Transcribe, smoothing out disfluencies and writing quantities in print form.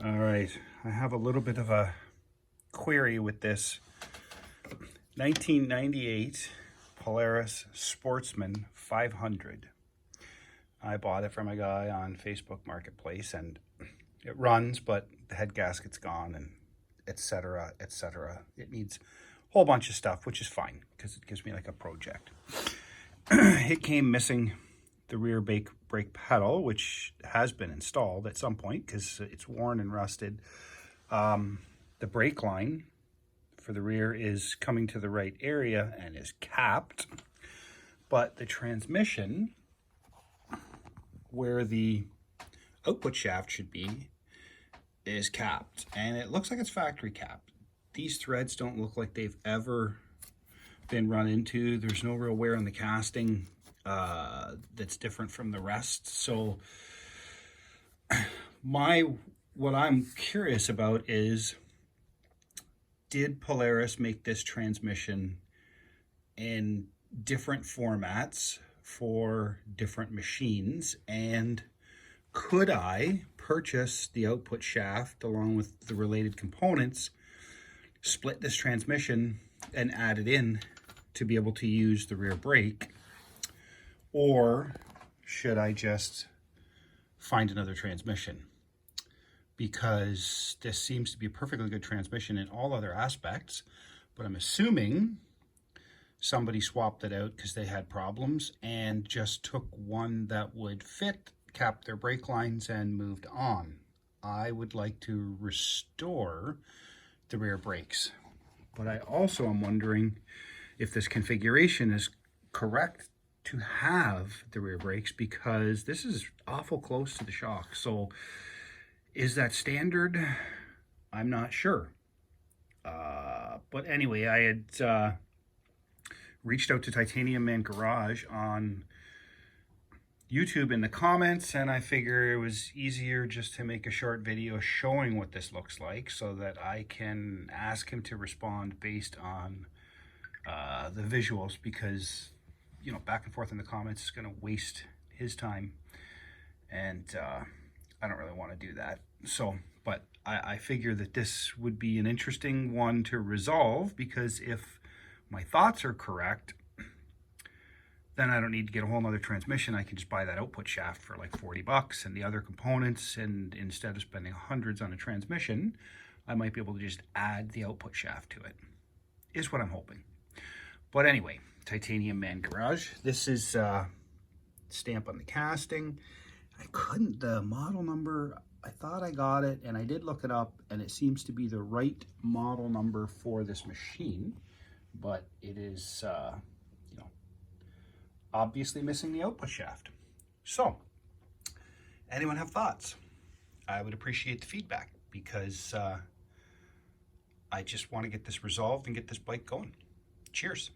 All right, I have a little bit of a query with this 1998 Polaris Sportsman 500. I bought it from a guy on Facebook Marketplace, and it runs, but the head gasket's gone, and etc., etc. It needs a whole bunch of stuff, which is fine because it gives me like a project. It came missing the rear brake pedal, which has been installed at some point because it's worn and rusted. The brake line for the rear is coming to the right area and is capped, but the transmission, where the output shaft should be, is capped, and it looks like it's factory capped. These threads don't look like they've ever been run into. There's no real wear on the casting that's different from the rest. So what I'm curious about is, did Polaris make this transmission in different formats for different machines, and could I purchase the output shaft along with the related components, split this transmission and add it in to be able to use the rear brake? Or should I just find another transmission? Because this seems to be a perfectly good transmission in all other aspects, but I'm assuming somebody swapped it out because they had problems and just took one that would fit, capped their brake lines, and moved on. I would like to restore the rear brakes, but I also am wondering if this configuration is correct to have the rear brakes, because this is awful close to the shock. So is that standard? I'm not sure. But anyway, I had reached out to Titanium Man Garage on YouTube in the comments, and I figure it was easier just to make a short video showing what this looks like so that I can ask him to respond based on the visuals, because back and forth in the comments is going to waste his time, and I don't really want to do that. So, but I figure that this would be an interesting one to resolve, because if my thoughts are correct, then I don't need to get a whole nother transmission. I can just buy that output shaft for like $40 and the other components, and instead of spending hundreds on a transmission, I might be able to just add the output shaft to it, is what I'm hoping. But anyway, Titanium Man Garage. This is stamp on the casting. I couldn't, the model number, I thought I got it, and I did look it up, and it seems to be the right model number for this machine, but it is, obviously missing the output shaft. So, anyone have thoughts? I would appreciate the feedback, because I just want to get this resolved and get this bike going. Cheers.